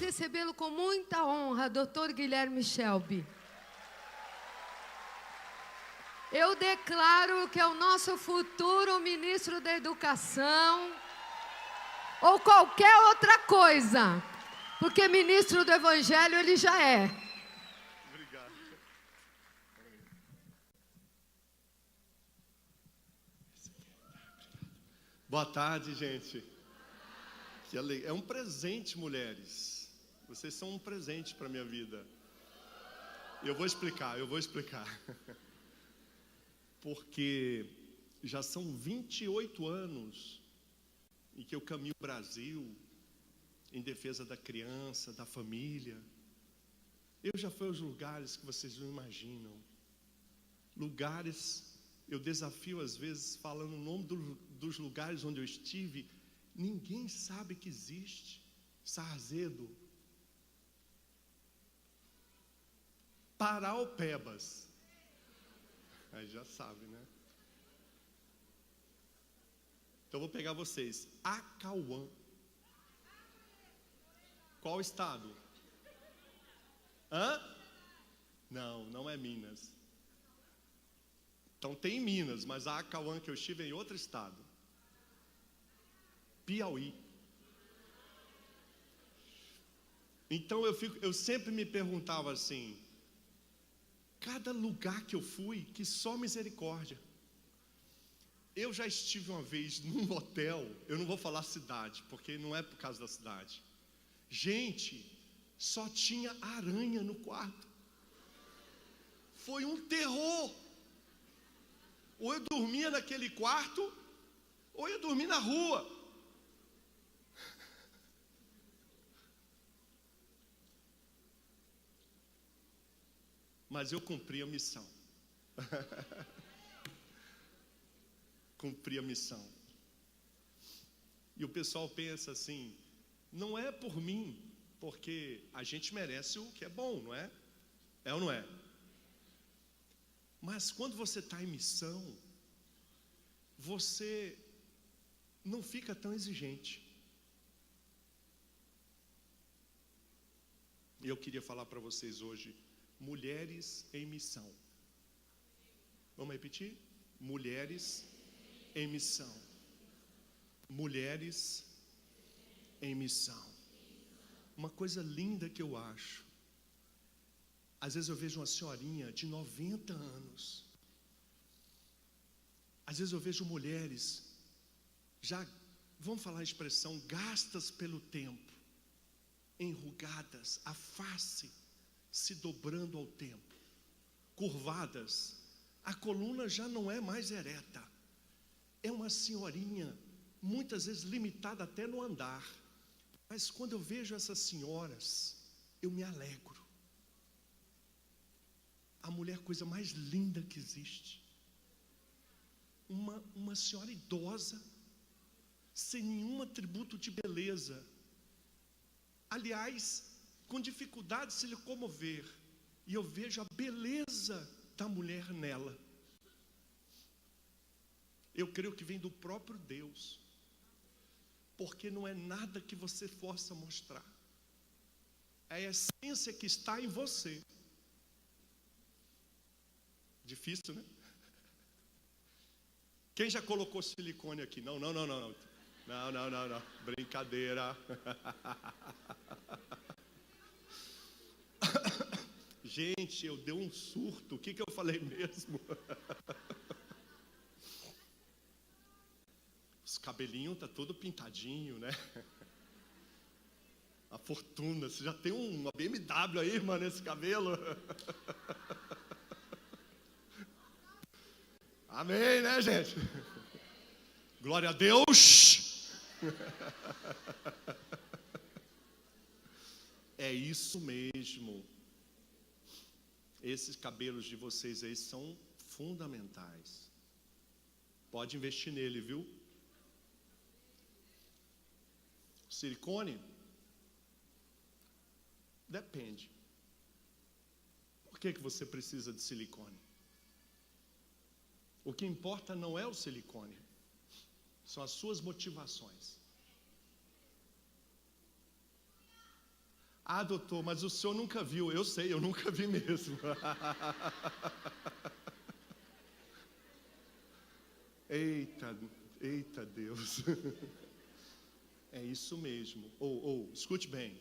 recebê-lo com muita honra, Dr. Guilherme Shelby. Eu declaro que é o nosso futuro ministro da Educação ou qualquer outra coisa, porque ministro do Evangelho ele já é. Obrigado. Boa tarde, gente. É um presente, mulheres. Vocês são um presente para a minha vida. Eu vou explicar. Porque já são 28 anos em que eu caminho o Brasil em defesa da criança, da família. Eu já fui aos lugares que vocês não imaginam. Lugares, eu desafio às vezes falando o nome dos lugares onde eu estive. Ninguém sabe que existe. Sarzedo, Paraupebas. Aí já sabe, né? Então vou pegar vocês. Acauã. Qual estado? Hã? Não é Minas. Então tem Minas, mas a Acauã que eu estive é em outro estado. Piauí. Então eu sempre me perguntava assim, cada lugar que eu fui, que só misericórdia. Eu já estive uma vez num hotel, eu não vou falar cidade, porque não é por causa da cidade. Gente, só tinha aranha no quarto. Foi um terror. Ou eu dormia naquele quarto, ou eu dormia na rua. Mas eu cumpri a missão. Cumpri a missão. E o pessoal pensa assim, não é por mim, porque a gente merece o que é bom, não é? É ou não é? Mas quando você está em missão, você não fica tão exigente. E eu queria falar para vocês hoje, mulheres em missão. Vamos repetir? Mulheres em missão. Mulheres em missão. Uma coisa linda que eu acho. Às vezes eu vejo uma senhorinha de 90 anos. Às vezes eu vejo mulheres já, vamos falar a expressão, gastas pelo tempo, enrugadas, a face se dobrando ao tempo, curvadas, a coluna já não é mais ereta, é uma senhorinha, muitas vezes limitada até no andar, mas quando eu vejo essas senhoras, eu me alegro. A mulher, coisa mais linda que existe, uma senhora idosa, sem nenhum atributo de beleza, aliás, com dificuldade de se locomover, e eu vejo a beleza da mulher nela. Eu creio que vem do próprio Deus, porque não é nada que você possa mostrar, é a essência que está em você. Difícil, né? Quem já colocou silicone aqui? Não. Brincadeira. Gente, eu dei um surto. O que eu falei mesmo? Os cabelinhos tá todo pintadinho, né? A fortuna. Você já tem uma BMW aí, irmã, nesse cabelo? Amém, né, gente? Glória a Deus. É isso mesmo. Esses cabelos de vocês aí são fundamentais. Pode investir nele, viu? Silicone? Depende. Por que você precisa de silicone? O que importa não é o silicone, são as suas motivações. Ah, doutor, mas o senhor nunca viu. Eu sei, eu nunca vi mesmo. Eita Deus. É isso mesmo. Escute bem.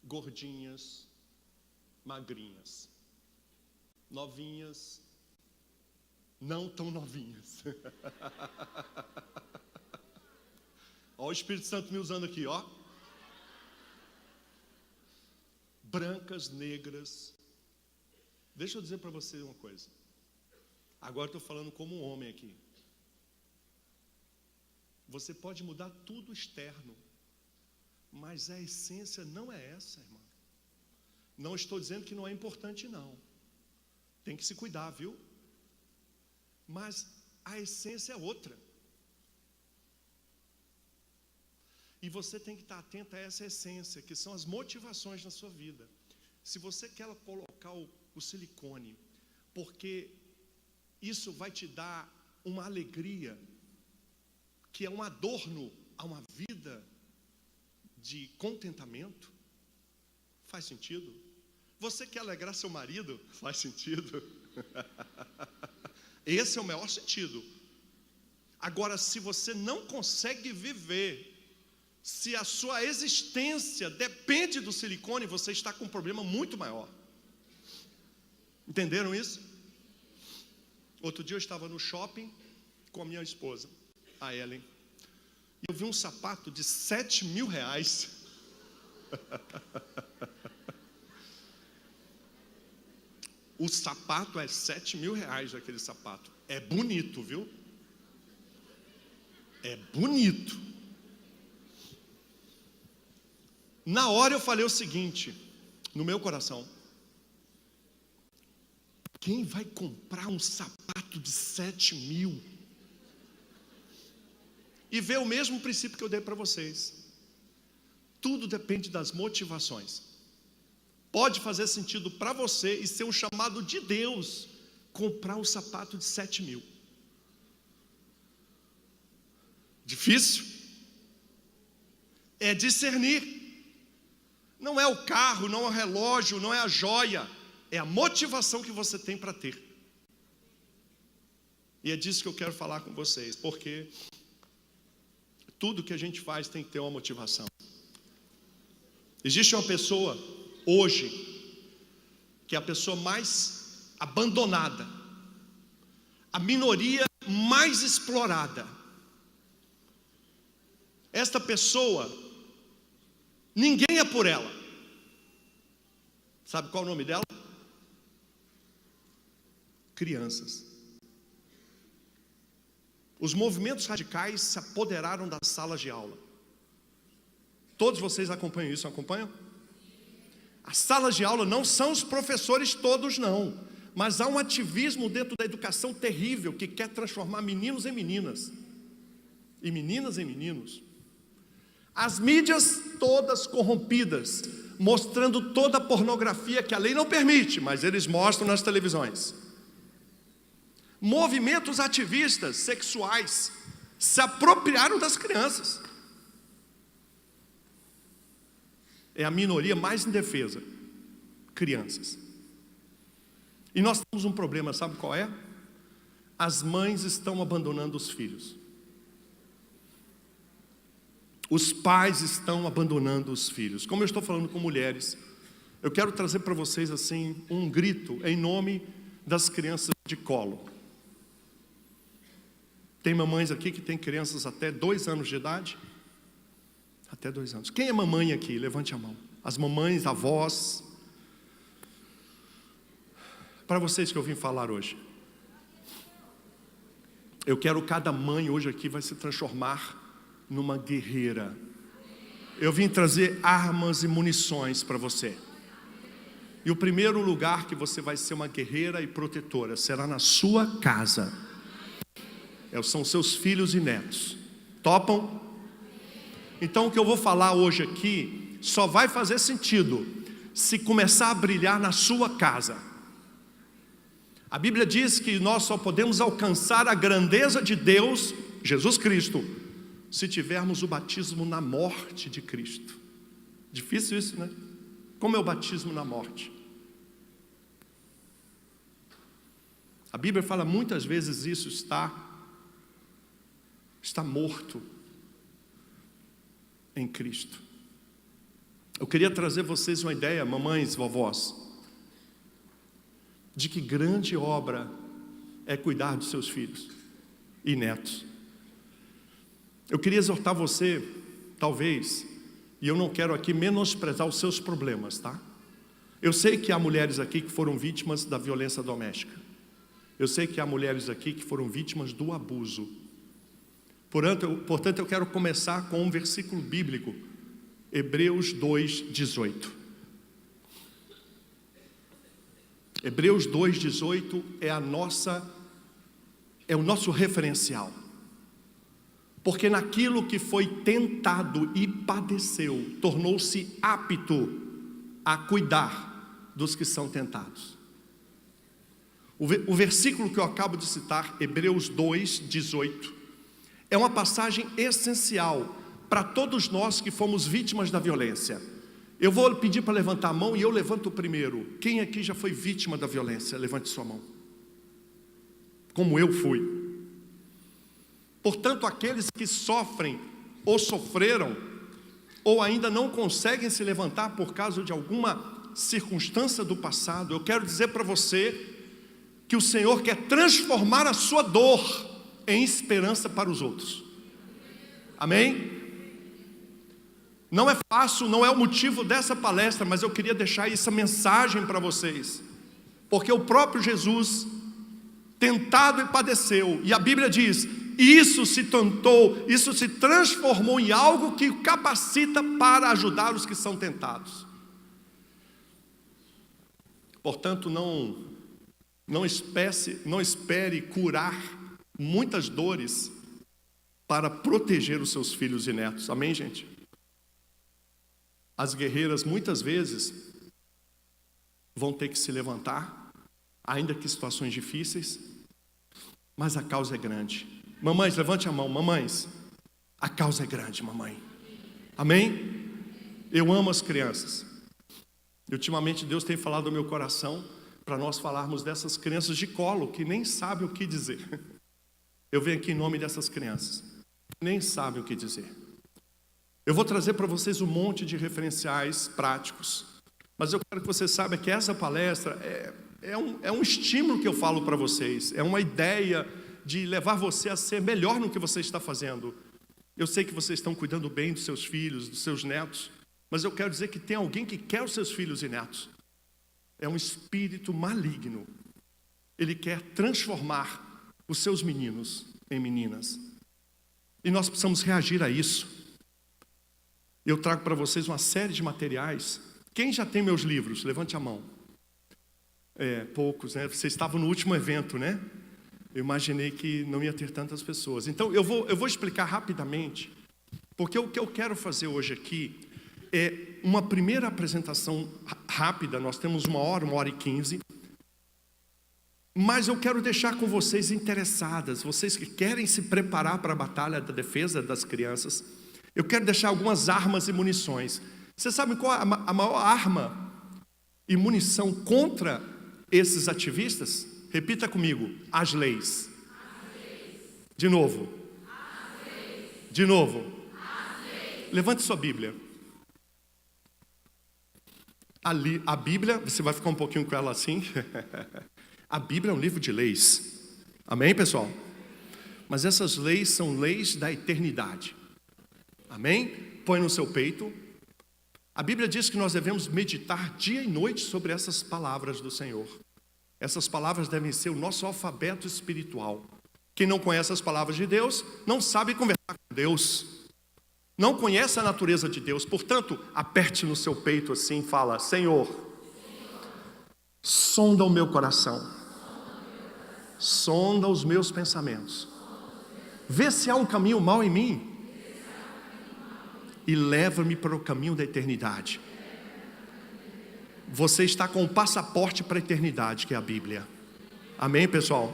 Gordinhas, magrinhas, novinhas, não tão novinhas. Ó o Espírito Santo me usando aqui, ó. Brancas, negras. Deixa eu dizer para você uma coisa. Agora estou falando como um homem aqui. Você pode mudar tudo externo, mas a essência não é essa, irmão. Não estou dizendo que não é importante, não. Tem que se cuidar, viu? Mas a essência é outra. E você tem que estar atento a essa essência, que são as motivações na sua vida. Se você quer colocar o silicone, porque isso vai te dar uma alegria, que é um adorno a uma vida de contentamento, faz sentido? Você quer alegrar seu marido? Faz sentido? Esse é o maior sentido. Agora, se você não consegue viver, se a sua existência depende do silicone, você está com um problema muito maior. Entenderam isso? Outro dia eu estava no shopping com a minha esposa, a Ellen, e eu vi um sapato de R$7.000. O sapato é R$7.000, aquele sapato. É bonito, viu? É bonito. Na hora eu falei o seguinte, no meu coração: quem vai comprar um sapato de 7.000? E ver o mesmo princípio que eu dei para vocês. Tudo depende das motivações. Pode fazer sentido para você e ser um chamado de Deus comprar um sapato de 7.000. Difícil? É discernir. Não é o carro, não é o relógio, não é a joia. É a motivação que você tem para ter. E é disso que eu quero falar com vocês, porque tudo que a gente faz tem que ter uma motivação. Existe uma pessoa hoje que é a pessoa mais abandonada, a minoria mais explorada. Esta pessoa, ninguém é por ela. Sabe qual é o nome dela? Crianças. Os movimentos radicais se apoderaram das salas de aula. Todos vocês acompanham isso, acompanham? As salas de aula não são os professores todos, não. Mas há um ativismo dentro da educação terrível que quer transformar meninos em meninas. E meninas em meninos. As mídias todas corrompidas, mostrando toda a pornografia que a lei não permite, mas eles mostram nas televisões. Movimentos ativistas sexuais se apropriaram das crianças. É a minoria mais indefesa, crianças. E nós temos um problema, sabe qual é? As mães estão abandonando os filhos. Os pais estão abandonando os filhos. Como eu estou falando com mulheres, eu quero trazer para vocês assim um grito em nome das crianças de colo. Tem mamães aqui que têm crianças até 2 anos de idade? Até 2 anos. Quem é mamãe aqui? Levante a mão. As mamães, avós. Para vocês que eu vim falar hoje. Eu quero cada mãe hoje aqui vai se transformar numa guerreira. Eu vim trazer armas e munições para você. E o primeiro lugar que você vai ser uma guerreira e protetora será na sua casa. São seus filhos e netos. Topam? Então o que eu vou falar hoje aqui só vai fazer sentido se começar a brilhar na sua casa. A Bíblia diz que nós só podemos alcançar a grandeza de Deus, Jesus Cristo, se tivermos o batismo na morte de Cristo. Difícil isso, né? Como é o batismo na morte? A Bíblia fala muitas vezes isso, está morto em Cristo. Eu queria trazer vocês uma ideia, mamães, vovós, de que grande obra é cuidar dos seus filhos e netos. Eu queria exortar você, talvez, e eu não quero aqui menosprezar os seus problemas, tá? Eu sei que há mulheres aqui que foram vítimas da violência doméstica. Eu sei que há mulheres aqui que foram vítimas do abuso. Portanto, eu quero começar com um versículo bíblico, Hebreus 2:18. Hebreus 2:18 é o nosso referencial. Porque naquilo que foi tentado e padeceu, tornou-se apto a cuidar dos que são tentados. O versículo que eu acabo de citar, Hebreus 2:18, é uma passagem essencial para todos nós que fomos vítimas da violência. Eu vou pedir para levantar a mão e eu levanto primeiro. Quem aqui já foi vítima da violência? Levante sua mão. Como eu fui. Portanto, aqueles que sofrem ou sofreram, ou ainda não conseguem se levantar por causa de alguma circunstância do passado, eu quero dizer para você que o Senhor quer transformar a sua dor em esperança para os outros. Amém? Não é fácil, não é o motivo dessa palestra, mas eu queria deixar essa mensagem para vocês, porque o próprio Jesus, tentado e padeceu, e a Bíblia diz, isso se transformou em algo que o capacita para ajudar os que são tentados. Portanto, não espere curar muitas dores para proteger os seus filhos e netos. Amém, gente? As guerreiras muitas vezes vão ter que se levantar, ainda que em situações difíceis, mas a causa é grande. Mamães, levante a mão. Mamães, a causa é grande, mamãe. Amém? Eu amo as crianças. E ultimamente Deus tem falado ao meu coração para nós falarmos dessas crianças de colo que nem sabem o que dizer. Eu venho aqui em nome dessas crianças, nem sabem o que dizer. Eu vou trazer para vocês um monte de referenciais práticos, mas eu quero que você saiba que essa palestra é um estímulo que eu falo para vocês, é uma ideia de levar você a ser melhor no que você está fazendo. Eu sei que vocês estão cuidando bem dos seus filhos, dos seus netos, mas eu quero dizer que tem alguém que quer os seus filhos e netos. É um espírito maligno. Ele quer transformar os seus meninos em meninas. E nós precisamos reagir a isso. Eu trago para vocês uma série de materiais. Quem já tem meus livros? Levante a mão. Poucos, né? Vocês estavam no último evento, né? Eu imaginei que não ia ter tantas pessoas. Então, eu vou explicar rapidamente, porque o que eu quero fazer hoje aqui é uma primeira apresentação rápida. Nós temos 1h e 15. Mas eu quero deixar com vocês interessadas, vocês que querem se preparar para a batalha da defesa das crianças. Eu quero deixar algumas armas e munições. Você sabe qual é a maior arma e munição contra esses ativistas? Repita comigo, as leis. De novo. De novo. Levante sua Bíblia. A Bíblia, você vai ficar um pouquinho com ela assim. A Bíblia é um livro de leis. Amém, pessoal? Mas essas leis são leis da eternidade. Amém? Põe no seu peito. A Bíblia diz que nós devemos meditar dia e noite sobre essas palavras do Senhor. Essas palavras devem ser o nosso alfabeto espiritual. Quem não conhece as palavras de Deus, não sabe conversar com Deus. Não conhece a natureza de Deus. Portanto, aperte no seu peito assim e fala: Senhor, sonda o meu coração. Sonda os meus pensamentos. Vê se há um caminho mau em mim. E leva-me para o caminho da eternidade. Você está com o passaporte para a eternidade, que é a Bíblia. Amém, pessoal?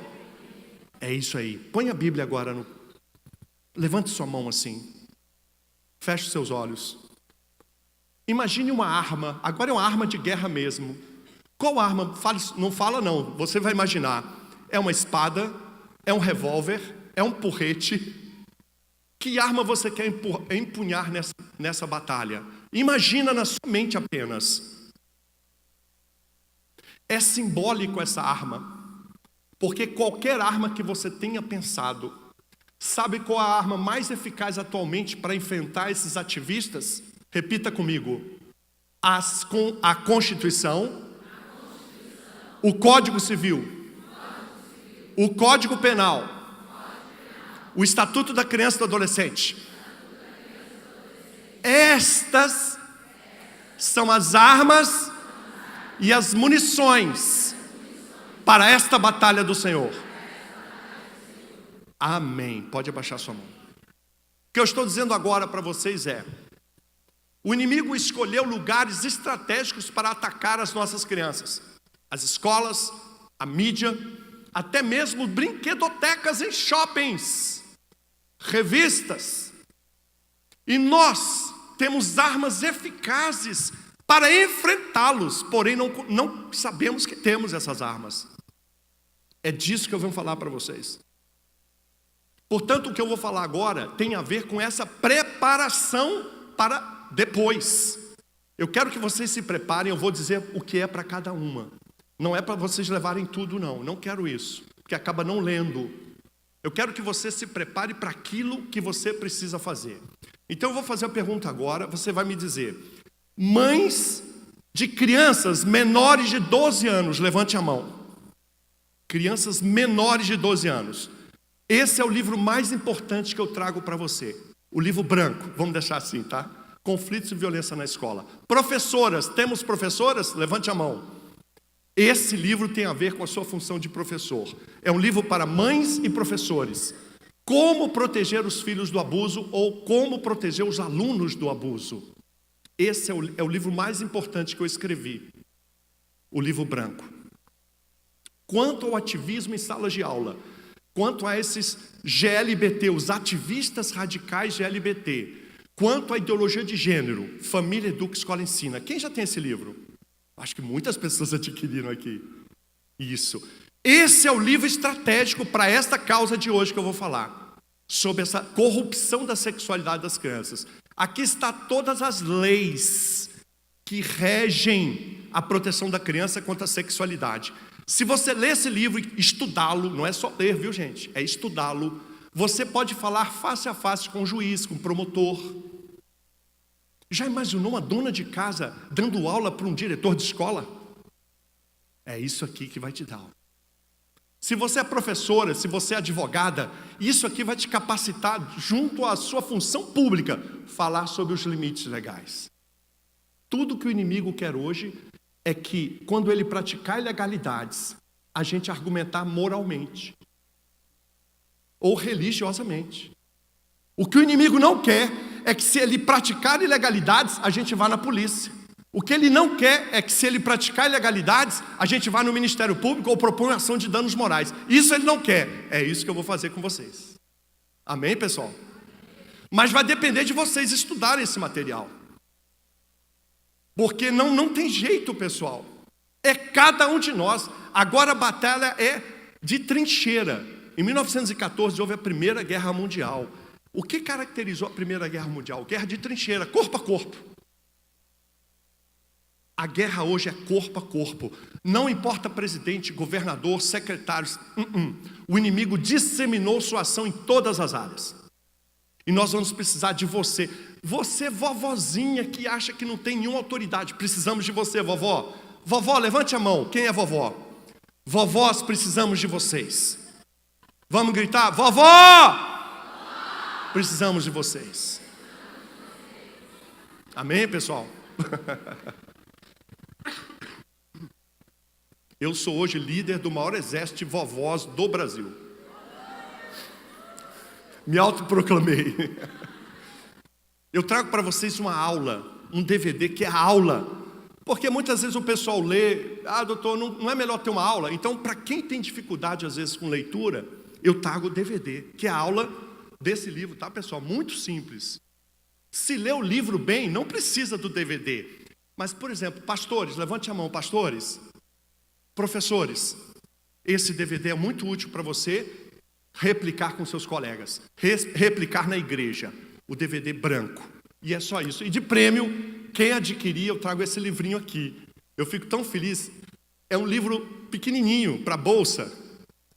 É isso aí. Põe a Bíblia agora levante sua mão assim. Feche os seus olhos. Imagine uma arma, agora é uma arma de guerra mesmo. Qual arma? Não fala não, você vai imaginar. É uma espada, é um revólver, é um porrete. Que arma você quer empunhar nessa batalha? Imagina na sua mente apenas. É simbólico essa arma, porque qualquer arma que você tenha pensado, sabe qual a arma mais eficaz atualmente para enfrentar esses ativistas? Repita comigo. A Constituição, o Código Civil, o Código Penal, o Estatuto da Criança e do Adolescente. Estas são as armas e as munições para esta batalha do Senhor. Amém. Pode abaixar sua mão. O que eu estou dizendo agora para vocês é: o inimigo escolheu lugares estratégicos para atacar as nossas crianças. As escolas, a mídia, até mesmo brinquedotecas em shoppings, revistas. E nós temos armas eficazes para enfrentá-los, porém não sabemos que temos essas armas. É disso que eu venho falar para vocês. Portanto, o que eu vou falar agora tem a ver com essa preparação para depois. Eu quero que vocês se preparem, eu vou dizer o que é para cada uma. Não é para vocês levarem tudo, não quero isso, porque acaba não lendo. Eu quero que você se prepare para aquilo que você precisa fazer. Então eu vou fazer a pergunta agora, você vai me dizer: mães de crianças menores de 12 anos, levante a mão. Crianças menores de 12 anos. Esse é o livro mais importante que eu trago para você. O livro branco, vamos deixar assim, tá? Conflitos e violência na escola. Professoras, temos professoras? Levante a mão. Esse livro tem a ver com a sua função de professor. É um livro para mães e professores. Como proteger os filhos do abuso ou como proteger os alunos do abuso. Esse é o livro mais importante que eu escrevi. O livro branco. Quanto ao ativismo em salas de aula, quanto a esses GLBT, os ativistas radicais GLBT, quanto à ideologia de gênero, Família Educa, Escola Ensina. Quem já tem esse livro? Acho que muitas pessoas adquiriram aqui. Isso. Esse é o livro estratégico para esta causa de hoje que eu vou falar. Sobre essa corrupção da sexualidade das crianças. Aqui está todas as leis que regem a proteção da criança contra a sexualidade. Se você ler esse livro e estudá-lo, não é só ler, viu gente? É estudá-lo. Você pode falar face a face com o juiz, com o promotor. Já imaginou uma dona de casa dando aula para um diretor de escola? É isso aqui que vai te dar. Se você é professora, se você é advogada, isso aqui vai te capacitar, junto à sua função pública, falar sobre os limites legais. Tudo que o inimigo quer hoje é que, quando ele praticar ilegalidades, a gente argumentar moralmente ou religiosamente. O que o inimigo não quer é que, se ele praticar ilegalidades, a gente vá na polícia. O que ele não quer é que, se ele praticar ilegalidades, a gente vá no Ministério Público ou propõe ação de danos morais. Isso ele não quer. É isso que eu vou fazer com vocês. Amém, pessoal? Mas vai depender de vocês estudarem esse material. Porque não tem jeito, pessoal. É cada um de nós. Agora a batalha é de trincheira. Em 1914 houve a Primeira Guerra Mundial. O que caracterizou a Primeira Guerra Mundial? Guerra de trincheira, corpo a corpo. A guerra hoje é corpo a corpo. Não importa presidente, governador, secretários. O inimigo disseminou sua ação em todas as áreas. E nós vamos precisar de você. Você, vovozinha, que acha que não tem nenhuma autoridade. Precisamos de você, vovó. Vovó, levante a mão. Quem é vovó? Vovós, precisamos de vocês. Vamos gritar: vovó! Precisamos de vocês. Amém, pessoal? Eu sou hoje líder do maior exército de vovós do Brasil. Me autoproclamei. Eu trago para vocês uma aula, um DVD que é a aula. Porque muitas vezes o pessoal lê: ah, doutor, não é melhor ter uma aula? Então, para quem tem dificuldade às vezes com leitura, eu trago o DVD, que é a aula desse livro, tá, pessoal? Muito simples. Se ler o livro bem, não precisa do DVD. Mas, por exemplo, pastores, levante a mão, pastores, professores, esse DVD é muito útil para você replicar com seus colegas, replicar na igreja, o DVD branco. E é só isso. E de prêmio, quem adquirir, eu trago esse livrinho aqui. Eu fico tão feliz. É um livro pequenininho, para bolsa,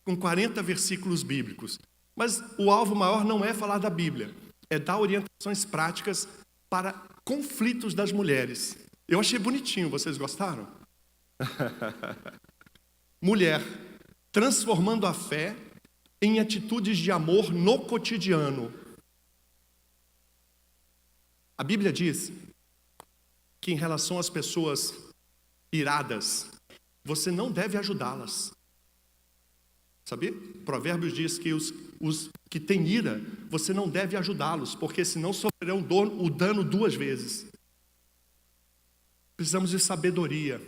com 40 versículos bíblicos. Mas o alvo maior não é falar da Bíblia, é dar orientações práticas para conflitos das mulheres. Eu achei bonitinho, vocês gostaram? Mulher, transformando a fé em atitudes de amor no cotidiano. A Bíblia diz que em relação às pessoas iradas, você não deve ajudá-las. Sabia? Provérbios diz que os que têm ira, você não deve ajudá-los, porque senão sofrerão o dano 2 vezes. Precisamos de sabedoria.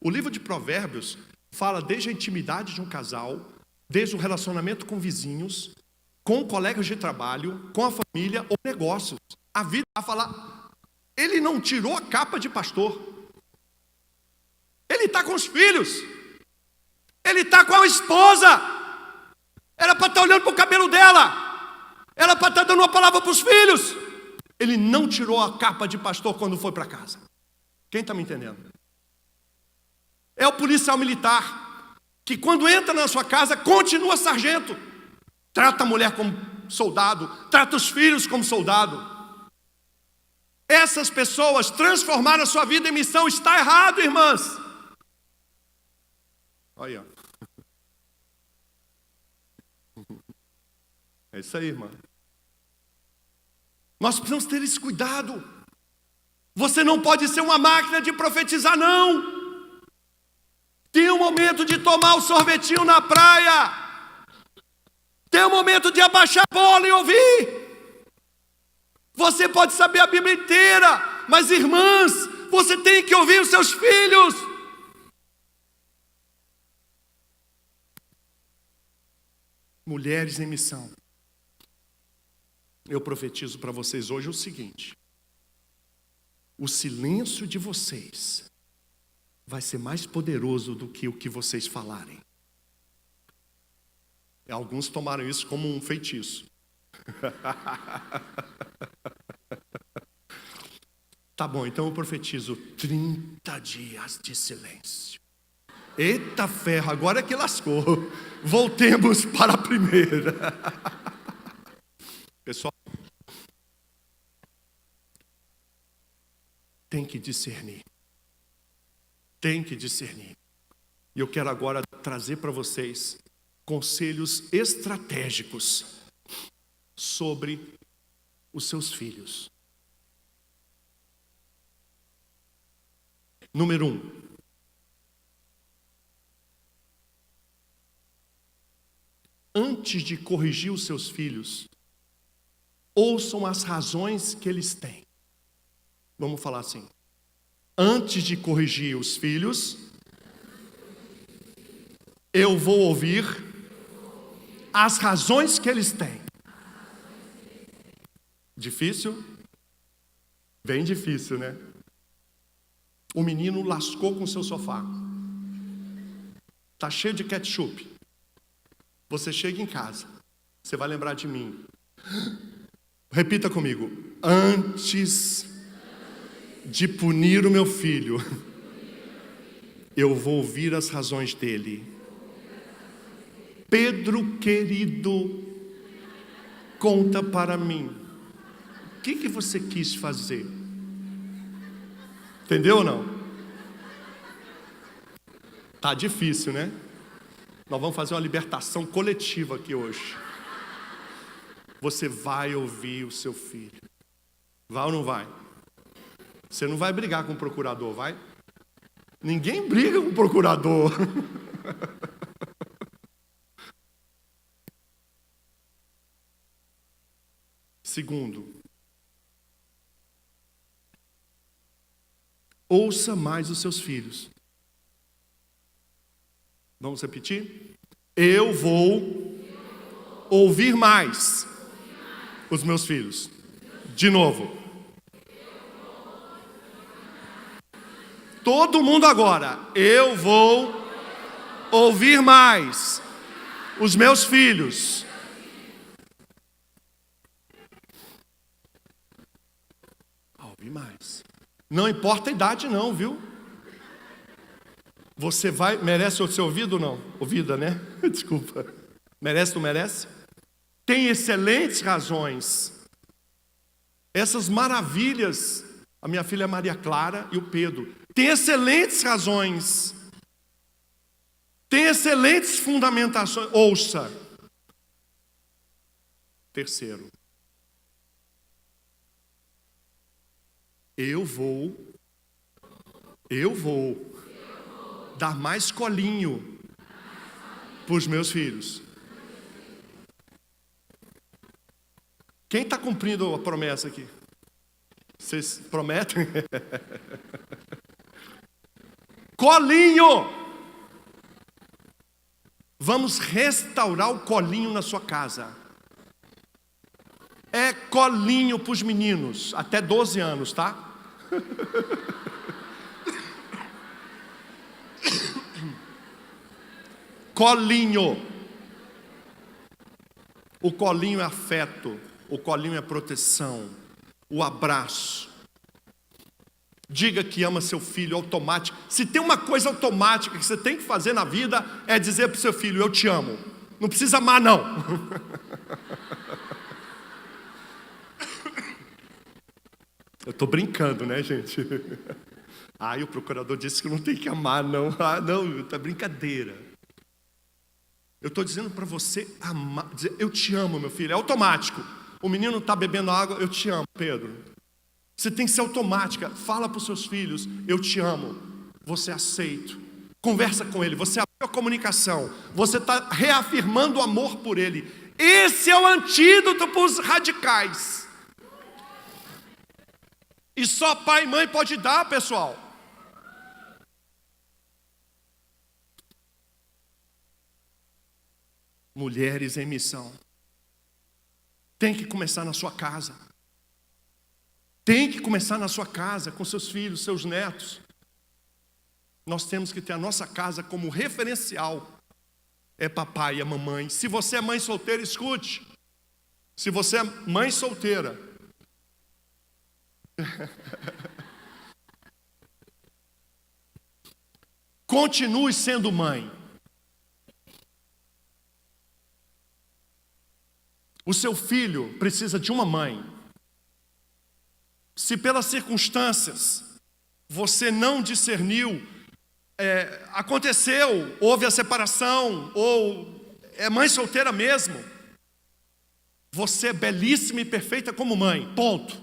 O livro de Provérbios fala desde a intimidade de um casal, desde o relacionamento com vizinhos, com colegas de trabalho, com a família ou negócios. A vida vai falar, ele não tirou a capa de pastor. Ele está com os filhos. Ele está com a esposa. Era para estar olhando para o cabelo dela. Era para estar dando uma palavra para os filhos. Ele não tirou a capa de pastor quando foi para casa. Quem está me entendendo? É o policial militar, que quando entra na sua casa, continua sargento. Trata a mulher como soldado, trata os filhos como soldado. Essas pessoas transformaram a sua vida em missão. Está errado, irmãs. Olha. É isso aí, irmã. Nós precisamos ter esse cuidado. Você não pode ser uma máquina de profetizar, não. Tem um momento de tomar o sorvetinho na praia. Tem um momento de abaixar a bola e ouvir. Você pode saber a Bíblia inteira, mas irmãs, você tem que ouvir os seus filhos. Mulheres em missão. Eu profetizo para vocês hoje o seguinte: o silêncio de vocês vai ser mais poderoso do que o que vocês falarem. Alguns tomaram isso como um feitiço. Tá bom, então eu profetizo 30 dias de silêncio. Eita ferro, agora é que lascou. Voltemos para a primeira. Pessoal, tem que discernir. Tem que discernir. E eu quero agora trazer para vocês conselhos estratégicos sobre os seus filhos. Número 1. Antes de corrigir os seus filhos, ouçam as razões que eles têm. Vamos falar assim. Antes de corrigir os filhos, eu vou ouvir as razões que eles têm. Difícil? Bem difícil, né? O menino lascou com o seu sofá. Está cheio de ketchup. Você chega em casa, você vai lembrar de mim. Repita comigo. Antes de punir o meu filho, eu vou ouvir as razões dele. Pedro querido, conta para mim. O que você quis fazer? Entendeu ou não? Tá difícil, né? Nós vamos fazer uma libertação coletiva aqui hoje. Você vai ouvir o seu filho. Vai ou não vai? Você não vai brigar com o procurador, vai? Ninguém briga com o procurador. Segundo, ouça mais os seus filhos. Vamos repetir? Eu vou ouvir mais os meus filhos. De novo. Todo mundo agora. Eu vou ouvir mais os meus filhos. Ouvir mais. Não importa a idade não, viu? Você merece ser ouvido ou não? Ouvida, né? Desculpa. Merece ou não merece? Tem excelentes razões. Essas maravilhas, a minha filha Maria Clara e o Pedro, tem excelentes razões. Tem excelentes fundamentações. Ouça. Terceiro. Eu vou dar mais colinho para os meus filhos. Quem está cumprindo a promessa aqui? Vocês prometem? Colinho! Vamos restaurar o colinho na sua casa. É colinho para os meninos, até 12 anos, tá? Colinho. O colinho é afeto, o colinho é proteção, o abraço. Diga que ama seu filho automático. Se tem uma coisa automática que você tem que fazer na vida, é dizer para o seu filho, eu te amo. Não precisa amar, não. Eu estou brincando, né, gente? Ai, o procurador disse que não tem que amar, não. Ah, não, tá brincadeira. Eu estou dizendo para você amar, dizer, eu te amo, meu filho. É automático. O menino está bebendo água, eu te amo, Pedro. Você tem que ser automática. Fala para os seus filhos, eu te amo. Você é aceito. Conversa com ele, você abriu a comunicação. Você está reafirmando o amor por ele. Esse é o antídoto para os radicais. E só pai e mãe pode dar, pessoal. Mulheres em missão. Tem que começar na sua casa. Tem que começar na sua casa, com seus filhos, seus netos. Nós temos que ter a nossa casa como referencial. É papai e a mamãe. Se você é mãe solteira, escute. Se você é mãe solteira, continue sendo mãe. O seu filho precisa de uma mãe. Se pelas circunstâncias você não discerniu, aconteceu, houve a separação, ou é mãe solteira mesmo, você é belíssima e perfeita como mãe, ponto.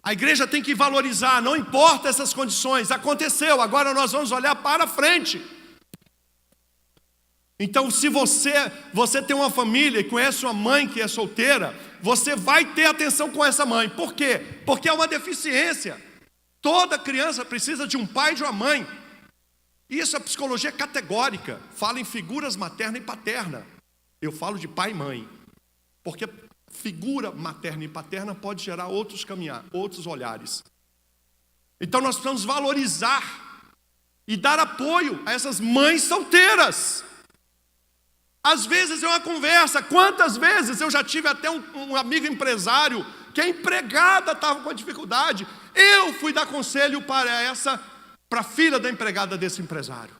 A igreja tem que valorizar, não importa essas condições, aconteceu, agora nós vamos olhar para frente. Então, se você tem uma família e conhece uma mãe que é solteira, você vai ter atenção com essa mãe. Por quê? Porque é uma deficiência. Toda criança precisa de um pai e de uma mãe. Isso é psicologia categórica. Fala em figuras materna e paterna. Eu falo de pai e mãe. Porque figura materna e paterna pode gerar outros olhares. Então nós precisamos valorizar e dar apoio a essas mães solteiras. Às vezes é uma conversa. Quantas vezes eu já tive até um amigo empresário que a empregada estava com dificuldade. Eu fui dar conselho para a filha da empregada desse empresário.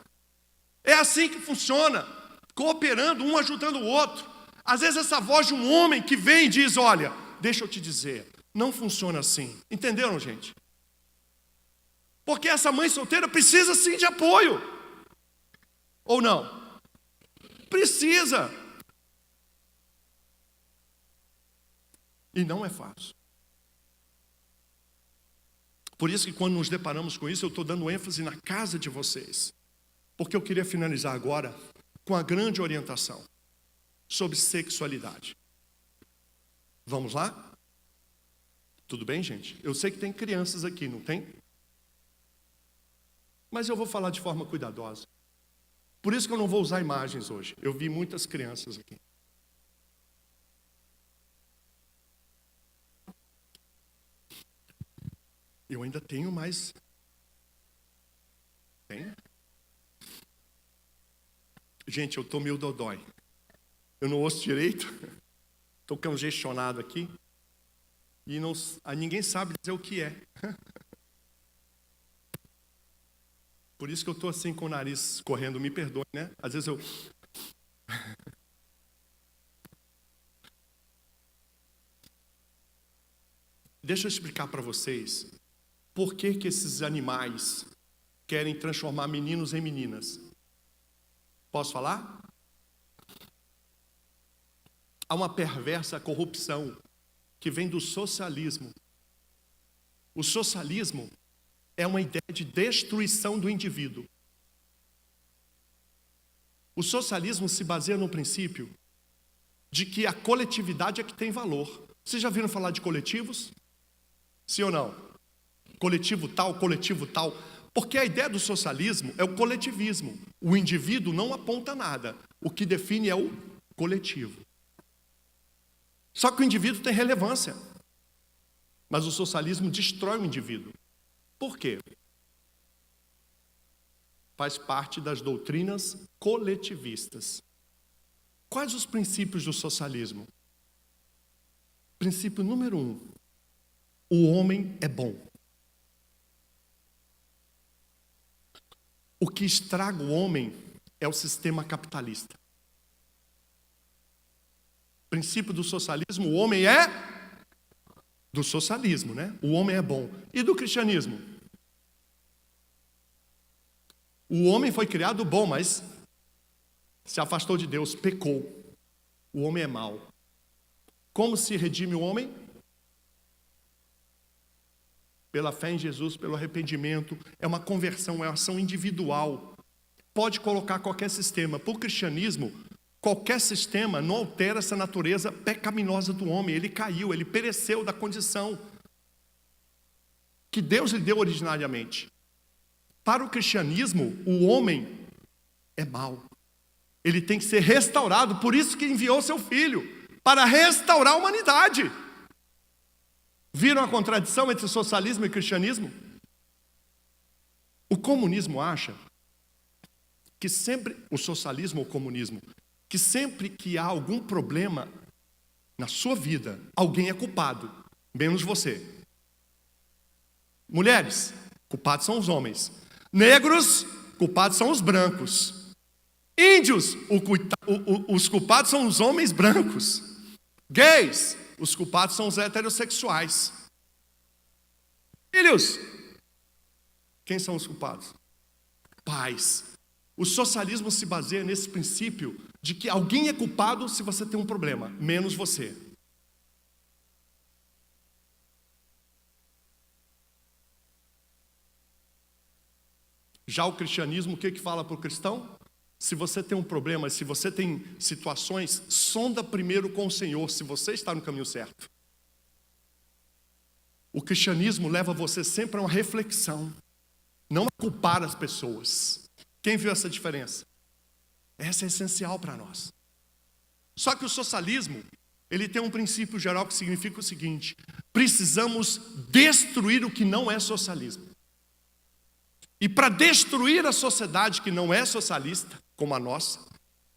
É assim que funciona, cooperando, um ajudando o outro. Às vezes essa voz de um homem que vem e diz, olha, deixa eu te dizer, não funciona assim. Entenderam, gente? Porque essa mãe solteira precisa sim de apoio. Ou não? Precisa. E não é fácil. Por isso que quando nos deparamos com isso, eu estou dando ênfase na casa de vocês. Porque eu queria finalizar agora com a grande orientação sobre sexualidade. Vamos lá? Tudo bem, gente? Eu sei que tem crianças aqui, não tem? Mas eu vou falar de forma cuidadosa. Por isso que eu não vou usar imagens hoje. Eu vi muitas crianças aqui. Eu ainda tenho mais. Tem? Gente, eu estou meio dodói. Eu não ouço direito. Estou congestionado aqui. E não, ninguém sabe dizer o que é. Por isso que eu estou assim com o nariz correndo. Me perdoe, né? Às vezes eu... Deixa eu explicar para vocês por que esses animais querem transformar meninos em meninas. Posso falar? Há uma perversa corrupção que vem do socialismo. O socialismo é uma ideia de destruição do indivíduo. O socialismo se baseia no princípio de que a coletividade é que tem valor. Vocês já viram falar de coletivos? Sim ou não? Coletivo tal, coletivo tal. Porque a ideia do socialismo é o coletivismo. O indivíduo não aponta nada. O que define é o coletivo. Só que o indivíduo tem relevância. Mas o socialismo destrói o indivíduo. Por quê? Faz parte das doutrinas coletivistas. Quais os princípios do socialismo? Princípio número 1. O homem é bom. O que estraga o homem é o sistema capitalista. Princípio do socialismo, o homem é do socialismo, né? O homem é bom. E do cristianismo? O homem foi criado bom, mas se afastou de Deus, pecou. O homem é mau. Como se redime o homem? Pela fé em Jesus, pelo arrependimento. É uma conversão, é uma ação individual. Pode colocar qualquer sistema. Para o cristianismo, qualquer sistema não altera essa natureza pecaminosa do homem. Ele caiu, ele pereceu da condição que Deus lhe deu originariamente. Para o cristianismo, o homem é mau. Ele tem que ser restaurado, por isso que enviou seu filho, para restaurar a humanidade. Viram a contradição entre socialismo e cristianismo? O comunismo acha que sempre, o socialismo ou o comunismo, que sempre que há algum problema na sua vida, alguém é culpado, menos você. Mulheres, culpados são os homens. Negros, culpados são os brancos. Índios, os culpados são os homens brancos. Gays, os culpados são os heterossexuais. Filhos, quem são os culpados? Pais. O socialismo se baseia nesse princípio de que alguém é culpado se você tem um problema, menos você. Já o cristianismo, o que fala para o cristão? Se você tem um problema, se você tem situações, sonda primeiro com o Senhor, se você está no caminho certo. O cristianismo leva você sempre a uma reflexão, não a culpar as pessoas. Quem viu essa diferença? Essa é essencial para nós. Só que o socialismo, ele tem um princípio geral que significa o seguinte: precisamos destruir o que não é socialismo. E para destruir a sociedade que não é socialista, como a nossa,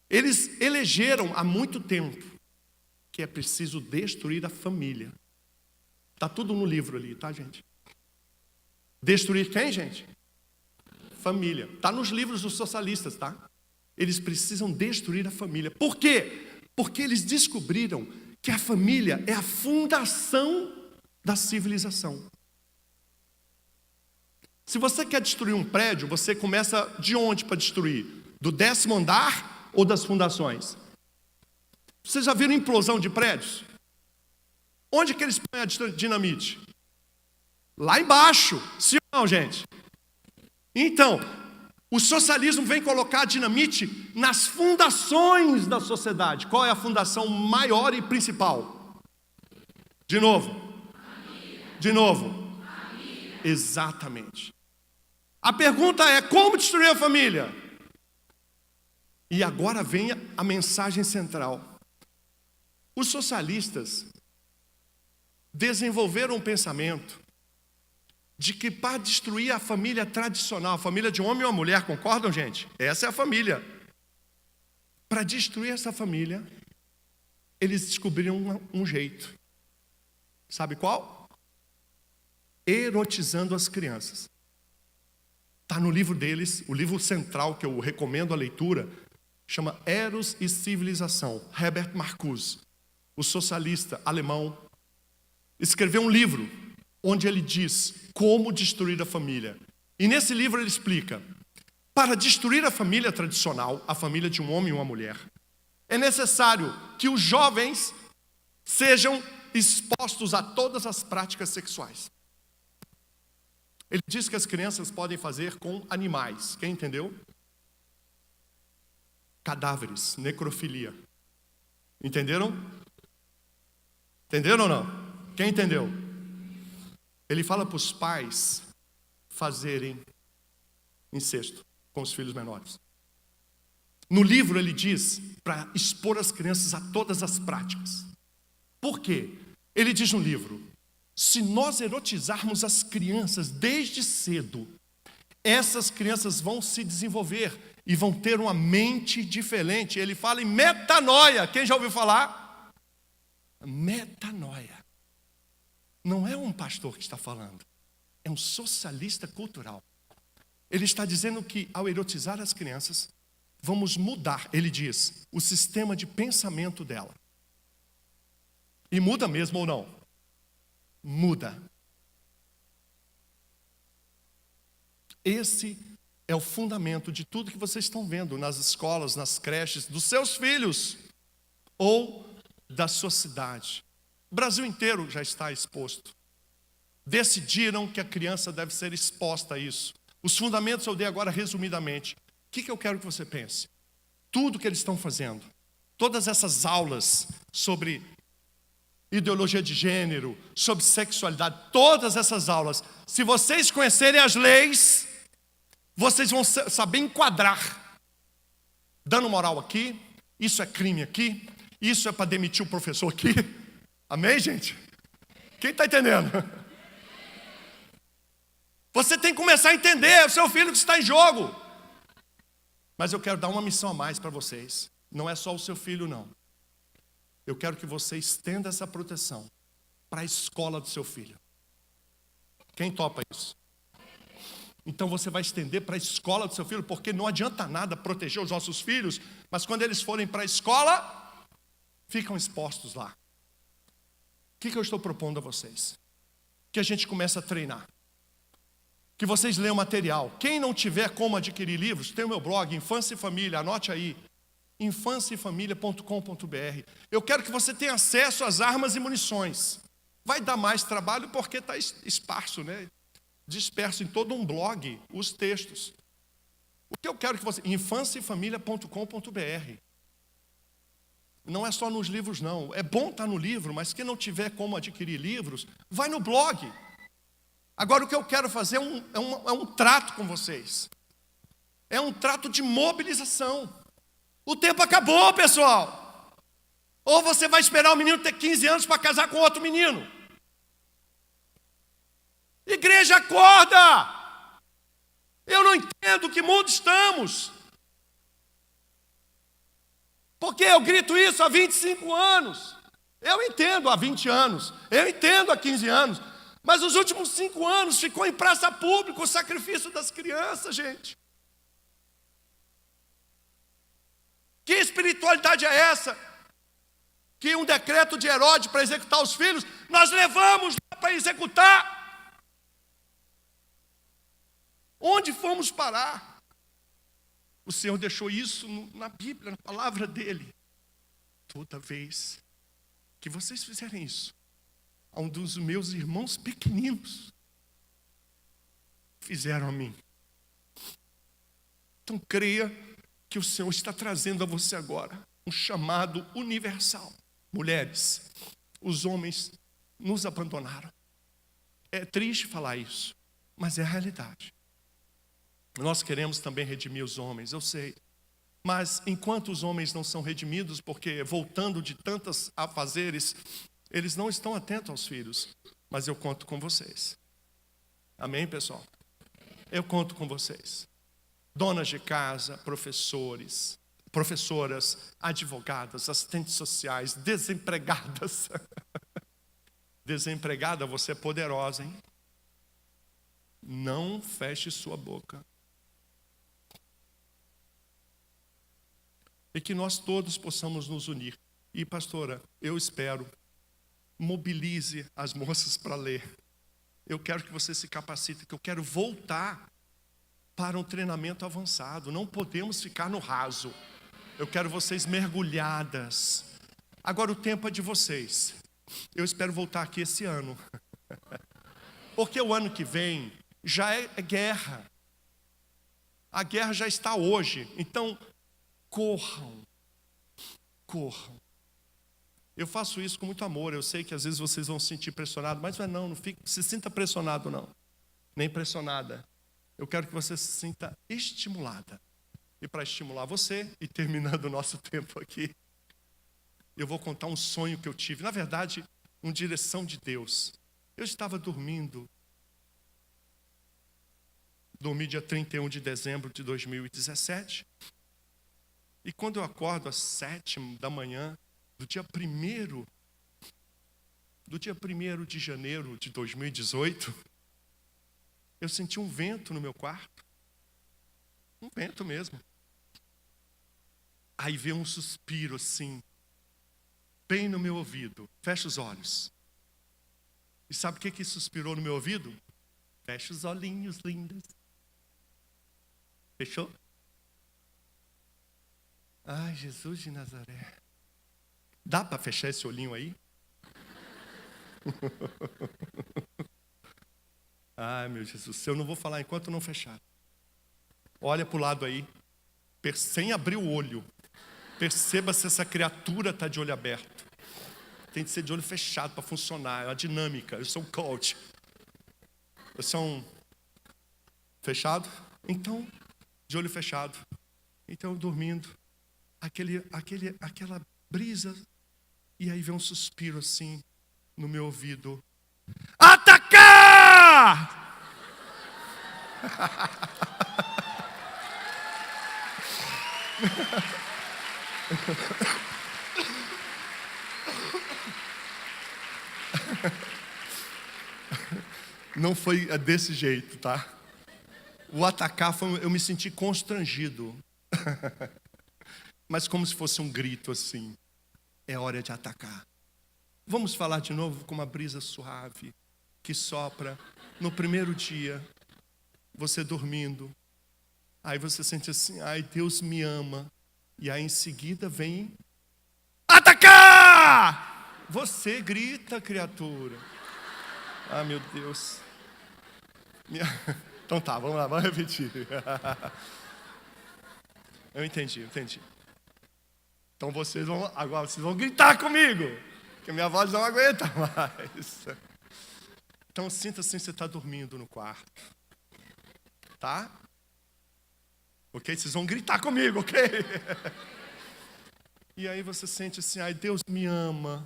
eles elegeram há muito tempo que é preciso destruir a família. Está tudo no livro ali, tá, gente? Destruir quem, gente? Família. Está nos livros dos socialistas, tá? Eles precisam destruir a família. Por quê? Porque eles descobriram que a família é a fundação da civilização. Se você quer destruir um prédio, você começa de onde para destruir? Do 10º andar ou das fundações? Vocês já viram implosão de prédios? Onde que eles põem a dinamite? Lá embaixo. Sim ou não, gente? Então, o socialismo vem colocar a dinamite nas fundações da sociedade. Qual é a fundação maior e principal? De novo. De novo. Exatamente. A pergunta é: como destruir a família? E agora vem a mensagem central. Os socialistas desenvolveram um pensamento de que para destruir a família tradicional, a família de um homem e uma mulher, concordam, gente? Essa é a família. Para destruir essa família, eles descobriram um jeito. Sabe qual? Erotizando as crianças. Está no livro deles, o livro central que eu recomendo a leitura, chama Eros e Civilização. Herbert Marcuse, o socialista alemão, escreveu um livro onde ele diz como destruir a família. E nesse livro ele explica: para destruir a família tradicional, a família de um homem e uma mulher, é necessário que os jovens sejam expostos a todas as práticas sexuais. Ele diz que as crianças podem fazer com animais. Quem entendeu? Cadáveres, necrofilia. Entenderam? Entenderam ou não? Quem entendeu? Ele fala para os pais fazerem incesto com os filhos menores. No livro ele diz para expor as crianças a todas as práticas. Por quê? Ele diz no livro: se nós erotizarmos as crianças desde cedo, essas crianças vão se desenvolver e vão ter uma mente diferente. Ele fala em metanoia. Quem já ouviu falar? Metanoia. Não é um pastor que está falando, é um socialista cultural. Ele está dizendo que ao erotizar as crianças, vamos mudar, ele diz, o sistema de pensamento dela. E muda mesmo ou não? Muda. Esse é o fundamento de tudo que vocês estão vendo nas escolas, nas creches, dos seus filhos ou da sua cidade. O Brasil inteiro já está exposto. Decidiram que a criança deve ser exposta a isso. Os fundamentos eu dei agora resumidamente. O que eu quero que você pense? Tudo que eles estão fazendo, todas essas aulas sobre ideologia de gênero, sobre sexualidade, todas essas aulas, se vocês conhecerem as leis, vocês vão saber enquadrar. Dando moral aqui, isso é crime aqui, isso é para demitir o professor aqui. Amém, gente? Quem está entendendo? Você tem que começar a entender, é o seu filho que está em jogo. Mas eu quero dar uma missão a mais para vocês. Não é só o seu filho, não. Eu quero que você estenda essa proteção para a escola do seu filho. Quem topa isso? Então você vai estender para a escola do seu filho, porque não adianta nada proteger os nossos filhos, mas quando eles forem para a escola, ficam expostos lá. O que eu estou propondo a vocês? Que a gente comece a treinar. Que vocês leiam material. Quem não tiver como adquirir livros, tem o meu blog, Infância e Família, anote aí. infanciafamilia.com.br. Eu quero que você tenha acesso às armas e munições. Vai dar mais trabalho porque está esparso, né? Disperso em todo um blog, os textos. O que eu quero que você... infanciafamilia.com.br. Não é só nos livros, não. É bom estar no livro, mas quem não tiver como adquirir livros, vai no blog. Agora, o que eu quero fazer é um trato com vocês. É um trato de mobilização. O tempo acabou, pessoal. Ou você vai esperar o menino ter 15 anos para casar com outro menino. Igreja, acorda! Eu não entendo que mundo estamos. Porque eu grito isso há 25 anos. Eu entendo há 20 anos. Eu entendo há 15 anos. Mas os últimos 5 anos ficou em praça pública o sacrifício das crianças, gente. Que espiritualidade é essa? Que um decreto de Herodes para executar os filhos, nós levamos para executar. Onde fomos parar? O Senhor deixou isso na Bíblia, na palavra dele. Toda vez que vocês fizerem isso, a um dos meus irmãos pequeninos fizeram a mim. Então creia que o Senhor está trazendo a você agora um chamado universal. Mulheres, os homens nos abandonaram. É triste falar isso, mas é a realidade. Nós queremos também redimir os homens, eu sei. Mas enquanto os homens não são redimidos, porque voltando de tantos afazeres, eles não estão atentos aos filhos. Mas eu conto com vocês. Amém, pessoal? Eu conto com vocês. Donas de casa, professores, professoras, advogadas, assistentes sociais, desempregadas. Desempregada, você é poderosa, hein? Não feche sua boca. E que nós todos possamos nos unir. E, pastora, eu espero, mobilize as moças para ler. Eu quero que você se capacite, que eu quero voltar para um treinamento avançado. Não podemos ficar no raso. Eu quero vocês mergulhadas. Agora o tempo é de vocês. Eu espero voltar aqui esse ano. Porque o ano que vem já é guerra. A guerra já está hoje. Então, corram. Eu faço isso com muito amor. Eu sei que às vezes vocês vão se sentir pressionados, mas não fique, se sinta pressionado não. Nem pressionada. Eu quero que você se sinta estimulada. E para estimular você, e terminando o nosso tempo aqui, eu vou contar um sonho que eu tive. Na verdade, uma direção de Deus. Eu estava dormindo. Dormi dia 31 de dezembro de 2017. E quando eu acordo às 7 da manhã, do dia 1º de janeiro de 2018, eu senti um vento no meu quarto. Um vento mesmo. Aí veio um suspiro assim, bem no meu ouvido. Fecha os olhos. E sabe o que suspirou no meu ouvido? Fecha os olhinhos lindos. Fechou? Ai, Jesus de Nazaré. Dá para fechar esse olhinho aí? Ai, meu Jesus, eu não vou falar enquanto não fechar. Olha para o lado aí, sem abrir o olho. Perceba se essa criatura está de olho aberto. Tem que ser de olho fechado para funcionar. É uma dinâmica. Eu sou um coach. Eu sou um... Fechado? Então, de olho fechado. Então, dormindo. Aquela brisa. E aí vem um suspiro assim no meu ouvido. Atacar! Não foi desse jeito, tá? O atacar foi, eu me senti constrangido. Mas como se fosse um grito assim. É hora de atacar. Vamos falar de novo com uma brisa suave que sopra no primeiro dia, você dormindo. Aí você sente assim, ai, Deus me ama. E aí em seguida vem atacar! Você grita, criatura. Ah, meu Deus. Então tá, vamos lá, vamos repetir. Eu entendi. Então agora vocês vão gritar comigo, que minha voz não aguenta mais. Então sinta assim, você está dormindo no quarto. Tá? Ok? Vocês vão gritar comigo, ok? E aí você sente assim, ai, Deus me ama.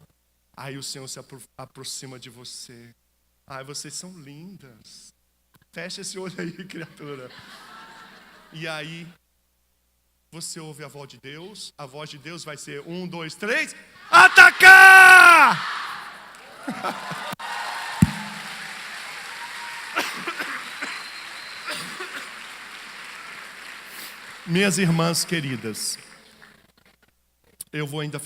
Aí o Senhor se aproxima de você. Ai, vocês são lindas. Fecha esse olho aí, criatura. E aí, você ouve a voz de Deus. A voz de Deus vai ser 1, 2, 3. Atacar! Minhas irmãs queridas, eu vou ainda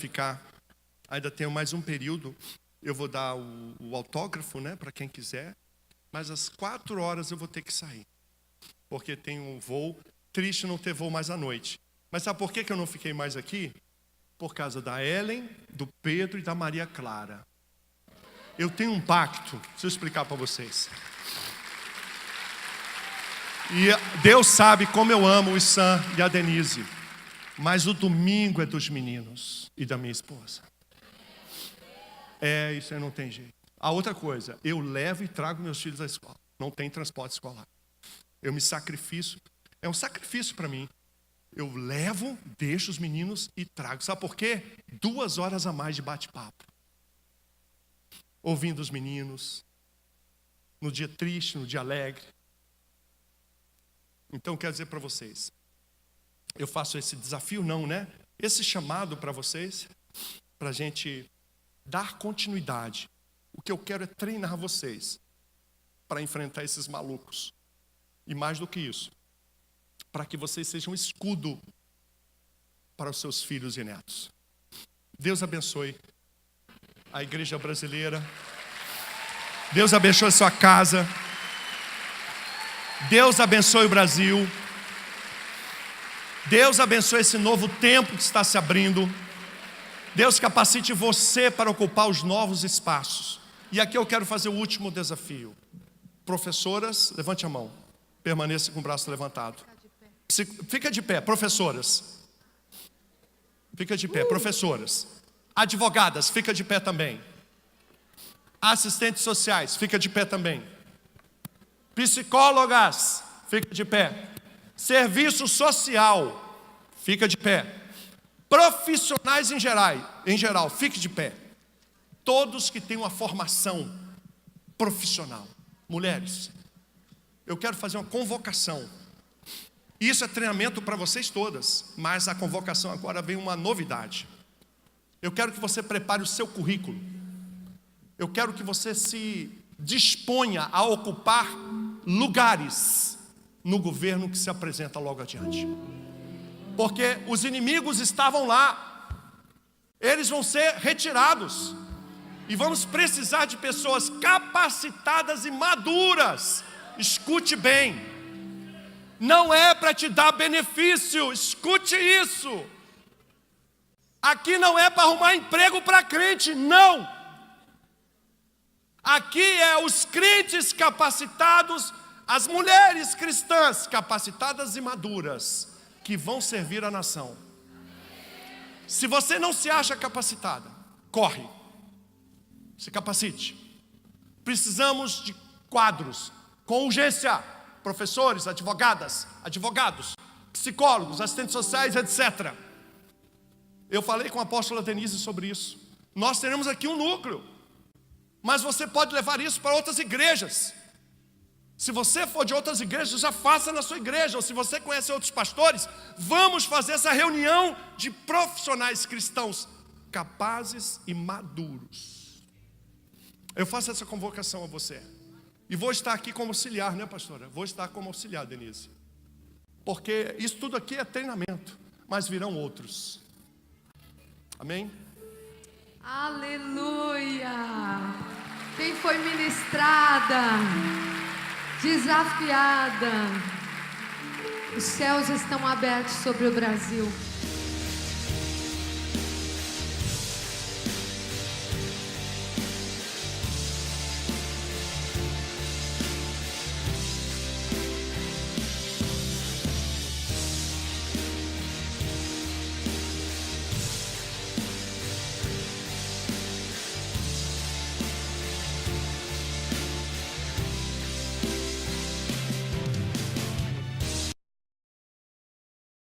tenho mais um período. Eu vou dar o autógrafo, né, para quem quiser. Mas às 4 horas eu vou ter que sair. Porque tem um voo, triste não ter voo mais à noite. Mas sabe por que eu não fiquei mais aqui? Por causa da Ellen, do Pedro e da Maria Clara. Eu tenho um pacto, deixa eu explicar para vocês. E Deus sabe como eu amo o Sam e a Denise. Mas o domingo é dos meninos e da minha esposa. Isso aí não tem jeito. A outra coisa, eu levo e trago meus filhos à escola. Não tem transporte escolar. Eu me sacrifício. É um sacrifício para mim. Eu levo, deixo os meninos e trago. Sabe por quê? 2 horas a mais de bate-papo. Ouvindo os meninos. no dia triste, no dia alegre. Então, quero dizer para vocês, eu faço esse desafio, não, né? Esse chamado para vocês, para a gente dar continuidade. O que eu quero é treinar vocês para enfrentar esses malucos. E mais do que isso, para que vocês sejam um escudo para os seus filhos e netos. Deus abençoe a igreja brasileira. Deus abençoe a sua casa. Deus abençoe o Brasil. Deus abençoe esse novo tempo que está se abrindo. Deus capacite você para ocupar os novos espaços. E aqui eu quero fazer o último desafio. Professoras, levante a mão. Permaneça com o braço levantado. Fica de pé, professoras. Fica de pé, professoras. Advogadas, fica de pé também. Assistentes sociais, fica de pé também. Psicólogas, fica de pé. Serviço social, fica de pé. Profissionais em geral, fique de pé. Todos que têm uma formação profissional. Mulheres, eu quero fazer uma convocação. Isso é treinamento para vocês todas, mas a convocação agora vem uma novidade. Eu quero que você prepare o seu currículo. Eu quero que você se disponha a ocupar lugares no governo que se apresenta logo adiante. Porque os inimigos estavam lá. Eles vão ser retirados. E vamos precisar de pessoas capacitadas e maduras. Escute bem. Não é para te dar benefício. Escute isso. Aqui não é para arrumar emprego para crente. Não. Aqui é os crentes capacitados, as mulheres cristãs capacitadas e maduras que vão servir a nação. Se você não se acha capacitada, corre. Se capacite. Precisamos de quadros com urgência. Professores, advogadas, advogados, psicólogos, assistentes sociais, etc. Eu falei com a apóstola Denise sobre isso. Nós teremos aqui um núcleo. Mas você pode levar isso para outras igrejas. Se você for de outras igrejas, já faça na sua igreja. Ou se você conhece outros pastores, vamos fazer essa reunião de profissionais cristãos capazes e maduros. Eu faço essa convocação a você. E vou estar aqui como auxiliar, né, pastora? Vou estar como auxiliar, Denise. Porque isso tudo aqui é treinamento, mas virão outros. Amém? Aleluia! Quem foi ministrada, desafiada, os céus estão abertos sobre o Brasil.